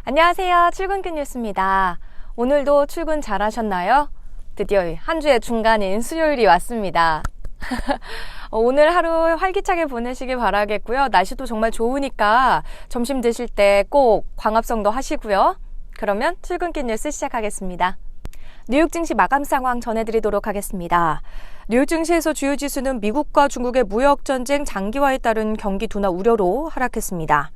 안녕하세요. 출근길 뉴스입니다. 오늘도 출근 잘하셨나요? 드디어 한 주의 중간인 수요일이 왔습니다. 오늘 하루 활기차게 보내시길 바라겠고요. 날씨도 정말 좋으니까 점심 드실 때 꼭 광합성도 하시고요. 그러면 출근길 뉴스 시작하겠습니다. 뉴욕 증시 마감 상황 전해드리도록 하겠습니다. 뉴욕 증시에서 주요 지수는 미국과 중국의 무역 전쟁 장기화에 따른 경기 둔화 우려로 하락했습니다.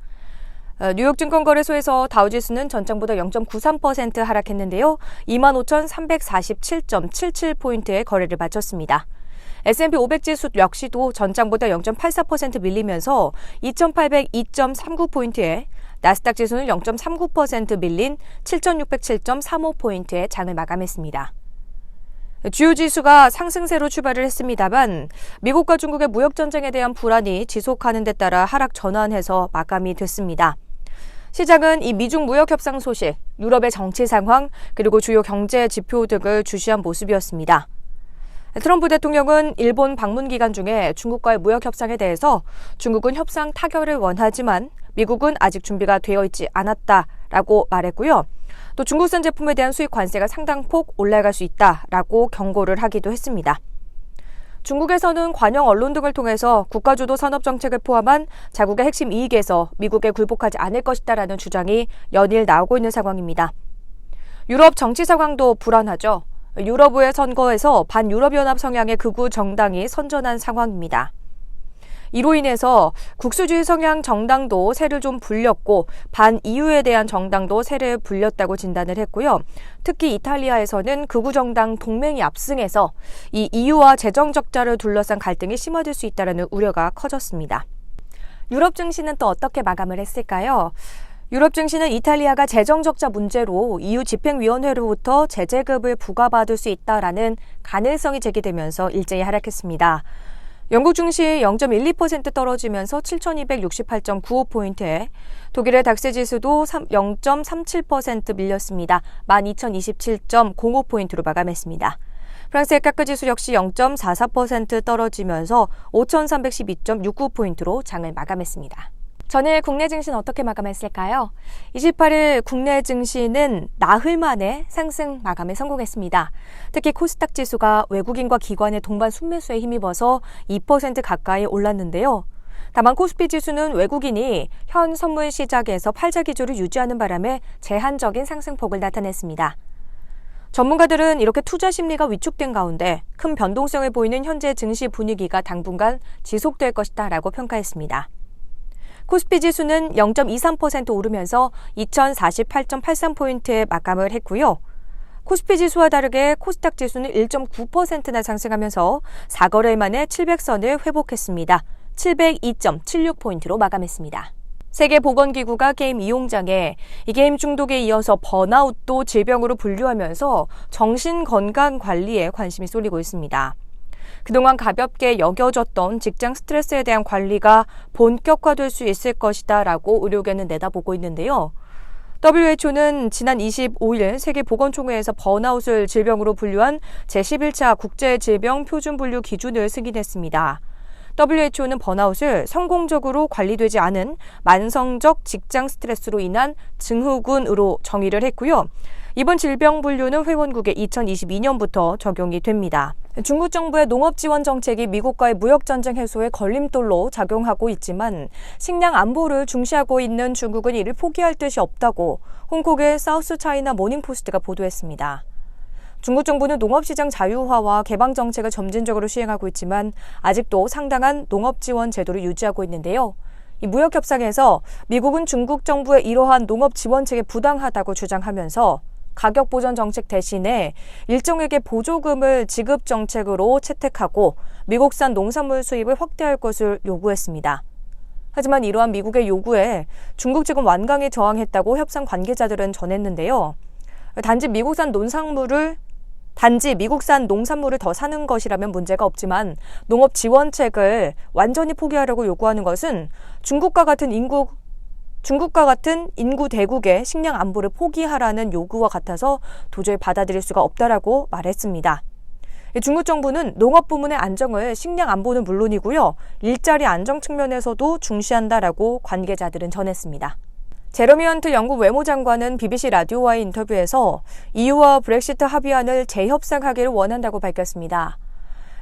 뉴욕 증권거래소에서 다우지수는 전장보다 0.93% 하락했는데요. 25,347.77포인트의 거래를 마쳤습니다. S&P 500 지수 역시도 전장보다 0.84% 밀리면서 2,802.39포인트에, 나스닥 지수는 0.39% 밀린 7,607.35포인트의 장을 마감했습니다. 주요 지수가 상승세로 출발을 했습니다만 미국과 중국의 무역 전쟁에 대한 불안이 지속하는 데 따라 하락 전환해서 마감이 됐습니다. 시장은 이 미중 무역 협상 소식, 유럽의 정치 상황, 그리고 주요 경제 지표 등을 주시한 모습이었습니다. 트럼프 대통령은 일본 방문 기간 중에 중국과의 무역 협상에 대해서 중국은 협상 타결을 원하지만 미국은 아직 준비가 되어 있지 않았다라고 말했고요. 또 중국산 제품에 대한 수입 관세가 상당폭 올라갈 수 있다라고 경고를 하기도 했습니다. 중국에서는 관영 언론 등을 통해서 국가주도 산업정책을 포함한 자국의 핵심 이익에서 미국에 굴복하지 않을 것이다라는 주장이 연일 나오고 있는 상황입니다. 유럽 정치 상황도 불안하죠. 유럽의 선거에서 반유럽연합 성향의 극우 정당이 선전한 상황입니다. 이로 인해서 국수주의 성향 정당도 세를 좀 불렸고 반EU에 대한 정당도 세를 불렸다고 진단을 했고요. 특히 이탈리아에서는 극우 정당 동맹이 압승해서 이 EU와 재정 적자를 둘러싼 갈등이 심화될 수 있다는 우려가 커졌습니다. 유럽 증시는 또 어떻게 마감을 했을까요? 유럽 증시는 이탈리아가 재정 적자 문제로 EU 집행위원회로부터 제재급을 부과받을 수 있다라는 가능성이 제기되면서 일제히 하락했습니다. 영국 증시 0.12% 떨어지면서 7,268.95포인트에, 독일의 닥스 지수도 0.37% 밀렸습니다. 12,027.05포인트로 마감했습니다. 프랑스의 카크 지수 역시 0.44% 떨어지면서 5,312.69포인트로 장을 마감했습니다. 전일 국내 증시는 어떻게 마감했을까요? 28일 국내 증시는 나흘 만에 상승 마감에 성공했습니다. 특히 코스닥 지수가 외국인과 기관의 동반 순매수에 힘입어서 2% 가까이 올랐는데요. 다만 코스피 지수는 외국인이 현 선물 시장에서 팔자 기조를 유지하는 바람에 제한적인 상승폭을 나타냈습니다. 전문가들은 이렇게 투자 심리가 위축된 가운데 큰 변동성을 보이는 현재 증시 분위기가 당분간 지속될 것이다라고 평가했습니다. 코스피 지수는 0.23% 오르면서 2,048.83포인트에 마감을 했고요. 코스피 지수와 다르게 코스닥 지수는 1.9%나 상승하면서 4거래일 만에 700선을 회복했습니다. 702.76포인트로 마감했습니다. 세계보건기구가 게임 이용장애, 이 게임 중독에 이어서 번아웃도 질병으로 분류하면서 정신건강관리에 관심이 쏠리고 있습니다. 그동안 가볍게 여겨졌던 직장 스트레스에 대한 관리가 본격화될 수 있을 것이다 라고 의료계는 내다보고 있는데요. WHO는 지난 25일 세계보건총회에서 번아웃을 질병으로 분류한 제11차 국제질병 표준분류 기준을 승인했습니다. WHO는 번아웃을 성공적으로 관리되지 않은 만성적 직장 스트레스로 인한 증후군으로 정의를 했고요. 이번 질병 분류는 회원국에 2022년부터 적용이 됩니다. 중국 정부의 농업 지원 정책이 미국과의 무역 전쟁 해소에 걸림돌로 작용하고 있지만 식량 안보를 중시하고 있는 중국은 이를 포기할 뜻이 없다고 홍콩의 사우스 차이나 모닝포스트가 보도했습니다. 중국 정부는 농업시장 자유화와 개방 정책을 점진적으로 시행하고 있지만 아직도 상당한 농업 지원 제도를 유지하고 있는데요. 이 무역 협상에서 미국은 중국 정부의 이러한 농업 지원책이 부당하다고 주장하면서 가격 보전 정책 대신에 일정에게 보조금을 지급 정책으로 채택하고 미국산 농산물 수입을 확대할 것을 요구했습니다. 하지만 이러한 미국의 요구에 중국 측은 완강히 저항했다고 협상 관계자들은 전했는데요. 단지 미국산 농산물을 더 사는 것이라면 문제가 없지만 농업 지원책을 완전히 포기하려고 요구하는 것은 중국과 같은 인구 대국의 식량 안보를 포기하라는 요구와 같아서 도저히 받아들일 수가 없다라고 말했습니다. 중국 정부는 농업 부문의 안정을 식량 안보는 물론이고요. 일자리 안정 측면에서도 중시한다라고 관계자들은 전했습니다. 제러미 헌트 영국 외무장관은 BBC 라디오와의 인터뷰에서 EU와 브렉시트 합의안을 재협상하기를 원한다고 밝혔습니다.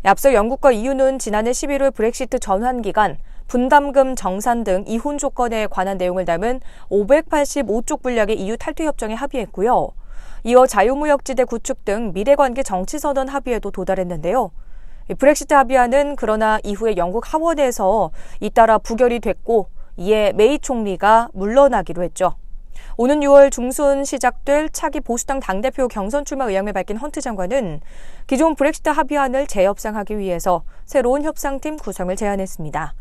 앞서 영국과 EU는 지난해 11월 브렉시트 전환 기간, 분담금 정산 등 이혼 조건에 관한 내용을 담은 585쪽 분량의 EU 탈퇴 협정에 합의했고요. 이어 자유무역지대 구축 등 미래관계 정치선언 합의에도 도달했는데요. 브렉시트 합의안은 그러나 이후에 영국 하원에서 잇따라 부결이 됐고 이에 메이 총리가 물러나기로 했죠. 오는 6월 중순 시작될 차기 보수당 당대표 경선 출마 의향을 밝힌 헌트 장관은 기존 브렉시트 합의안을 재협상하기 위해서 새로운 협상팀 구성을 제안했습니다.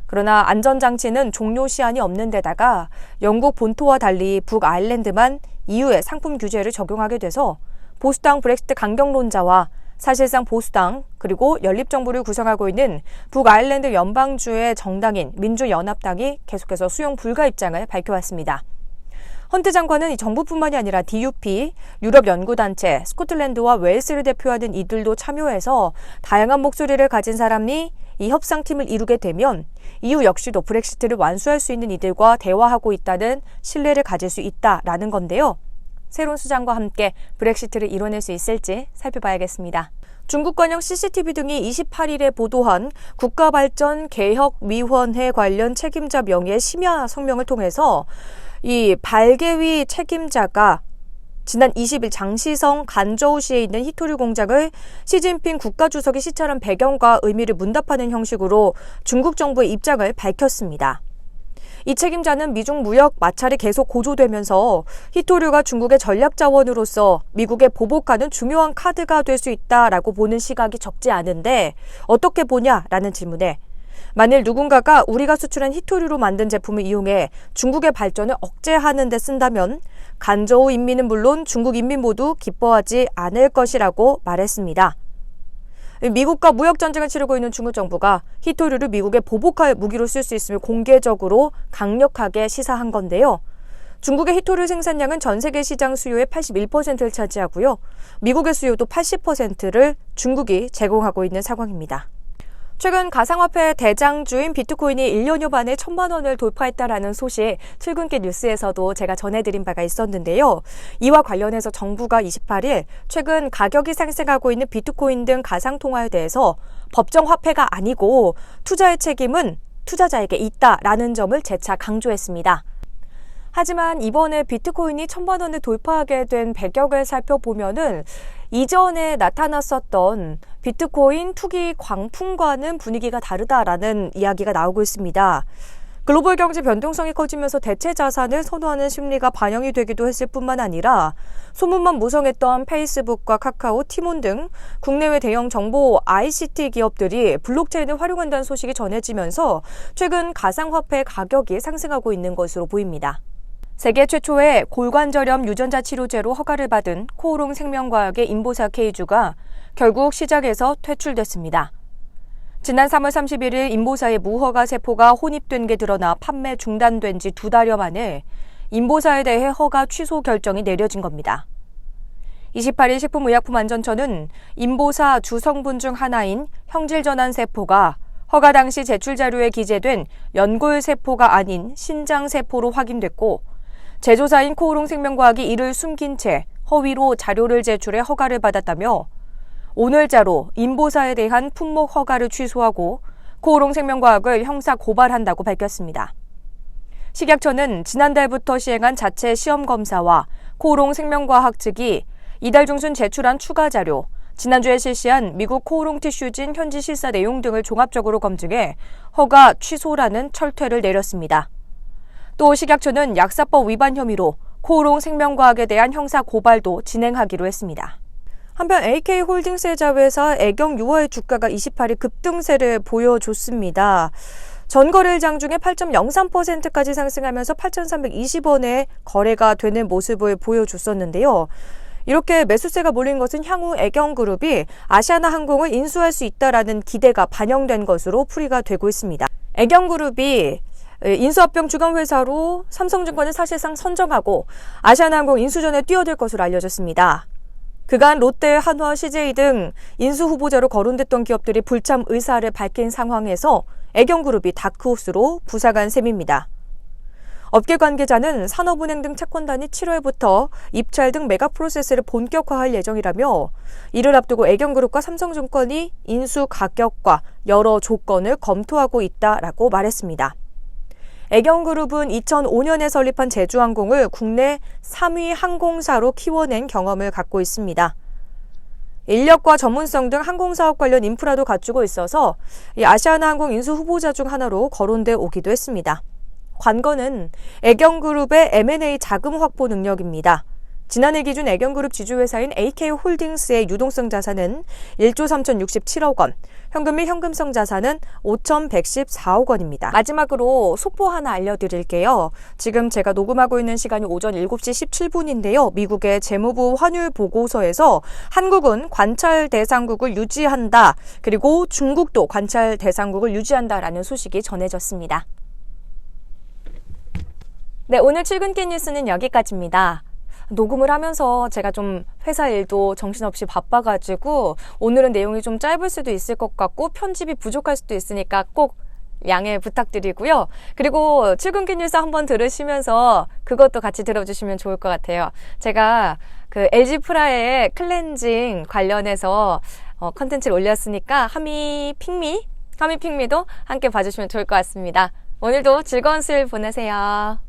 그러나 안전장치는 종료 시한이 없는 데다가 영국 본토와 달리 북아일랜드만 EU의 상품 규제를 적용하게 돼서 보수당 브렉시트 강경론자와 사실상 보수당 그리고 연립정부를 구성하고 있는 북아일랜드 연방주의 정당인 민주연합당이 계속해서 수용 불가 입장을 밝혀왔습니다. 헌트 장관은 이 정부뿐만이 아니라 DUP, 유럽연구단체, 스코틀랜드와 웨일스를 대표하는 이들도 참여해서 다양한 목소리를 가진 사람이 이 협상팀을 이루게 되면 EU 역시도 브렉시트를 완수할 수 있는 이들과 대화하고 있다는 신뢰를 가질 수 있다라는 건데요. 새로운 수장과 함께 브렉시트를 이뤄낼 수 있을지 살펴봐야겠습니다. 중국 관영 CCTV 등이 28일에 보도한 국가발전개혁위원회 관련 책임자 명예 심야 성명을 통해서 이 발개위 책임자가 지난 20일 장시성 간저우시에 있는 히토류 공장을 시진핑 국가주석이 시찰한 배경과 의미를 문답하는 형식으로 중국 정부의 입장을 밝혔습니다. 이 책임자는 미중 무역 마찰이 계속 고조되면서 히토류가 중국의 전략자원으로서 미국에 보복하는 중요한 카드가 될 수 있다라고 보는 시각이 적지 않은데 어떻게 보냐라는 질문에 만일 누군가가 우리가 수출한 히토류로 만든 제품을 이용해 중국의 발전을 억제하는 데 쓴다면 간저우 인민은 물론 중국 인민 모두 기뻐하지 않을 것이라고 말했습니다. 미국과 무역전쟁을 치르고 있는 중국 정부가 히토류를 미국에 보복할 무기로 쓸 수 있음을 공개적으로 강력하게 시사한 건데요. 중국의 히토류 생산량은 전 세계 시장 수요의 81%를 차지하고요. 미국의 수요도 80%를 중국이 제공하고 있는 상황입니다. 최근 가상화폐 대장주인 비트코인이 1년여 만에 1,000만 원을 돌파했다라는 소식 출근길 뉴스에서도 제가 전해드린 바가 있었는데요. 이와 관련해서 정부가 28일 최근 가격이 상승하고 있는 비트코인 등 가상통화에 대해서 법정화폐가 아니고 투자의 책임은 투자자에게 있다라는 점을 재차 강조했습니다. 하지만 이번에 비트코인이 1,000만 원을 돌파하게 된 배경을 살펴보면은 이전에 나타났었던 비트코인 투기 광풍과는 분위기가 다르다라는 이야기가 나오고 있습니다. 글로벌 경제 변동성이 커지면서 대체 자산을 선호하는 심리가 반영이 되기도 했을 뿐만 아니라 소문만 무성했던 페이스북과 카카오, 티몬 등 국내외 대형 정보 ICT 기업들이 블록체인을 활용한다는 소식이 전해지면서 최근 가상화폐 가격이 상승하고 있는 것으로 보입니다. 세계 최초의 골관절염 유전자 치료제로 허가를 받은 코오롱 생명과학의 인보사 K주가 결국 시장에서 퇴출됐습니다. 지난 3월 31일 인보사의 무허가 세포가 혼입된 게 드러나 판매 중단된 지 2달여 만에 인보사에 대해 허가 취소 결정이 내려진 겁니다. 28일 식품의약품안전처는 인보사 주성분 중 하나인 형질전환 세포가 허가 당시 제출 자료에 기재된 연골 세포가 아닌 신장 세포로 확인됐고 제조사인 코오롱 생명과학이 이를 숨긴 채 허위로 자료를 제출해 허가를 받았다며 오늘자로 인보사에 대한 품목 허가를 취소하고 코오롱 생명과학을 형사 고발한다고 밝혔습니다. 식약처는 지난달부터 시행한 자체 시험 검사와 코오롱 생명과학 측이 이달 중순 제출한 추가 자료, 지난주에 실시한 미국 코오롱 티슈진 현지 실사 내용 등을 종합적으로 검증해 허가 취소라는 철퇴를 내렸습니다. 또 식약처는 약사법 위반 혐의로 코오롱 생명과학에 대한 형사 고발도 진행하기로 했습니다. 한편 AK홀딩스의 자회사 애경유어의 주가가 28일 급등세를 보여줬습니다. 전거래일장 중에 8.03%까지 상승하면서 8,320원에 거래가 되는 모습을 보여줬었는데요. 이렇게 매수세가 몰린 것은 향후 애경그룹이 아시아나항공을 인수할 수 있다라는 기대가 반영된 것으로 풀이가 되고 있습니다. 애경그룹이 인수합병 주관회사로 삼성증권을 사실상 선정하고 아시아나항공 인수전에 뛰어들 것으로 알려졌습니다. 그간 롯데, 한화, CJ 등 인수 후보자로 거론됐던 기업들이 불참 의사를 밝힌 상황에서 애경그룹이 다크호스로 부상한 셈입니다. 업계 관계자는 산업은행 등 채권단이 7월부터 입찰 등 메가 프로세스를 본격화할 예정이라며 이를 앞두고 애경그룹과 삼성증권이 인수 가격과 여러 조건을 검토하고 있다라고 말했습니다. 애경그룹은 2005년에 설립한 제주항공을 국내 3위 항공사로 키워낸 경험을 갖고 있습니다. 인력과 전문성 등 항공사업 관련 인프라도 갖추고 있어서 아시아나항공 인수 후보자 중 하나로 거론돼 오기도 했습니다. 관건은 애경그룹의 M&A 자금 확보 능력입니다. 지난해 기준 애경그룹 지주회사인 AK홀딩스의 유동성 자산은 1조 3,067억 원, 현금 및 현금성 자산은 5,114억 원입니다. 마지막으로 속보 하나 알려드릴게요. 지금 제가 녹음하고 있는 시간이 오전 7시 17분인데요. 미국의 재무부 환율 보고서에서 한국은 관찰 대상국을 유지한다. 그리고 중국도 관찰 대상국을 유지한다라는 소식이 전해졌습니다. 네, 오늘 출근길 뉴스는 여기까지입니다. 녹음을 하면서 제가 좀 회사 일도 정신없이 바빠가지고 오늘은 내용이 좀 짧을 수도 있을 것 같고 편집이 부족할 수도 있으니까 꼭 양해 부탁드리고요. 그리고 출근길 뉴스 한번 들으시면서 그것도 같이 들어주시면 좋을 것 같아요. 제가 그 LG 프라의 클렌징 관련해서 컨텐츠를 올렸으니까 하미핑미도 함께 봐주시면 좋을 것 같습니다. 오늘도 즐거운 수요일 보내세요.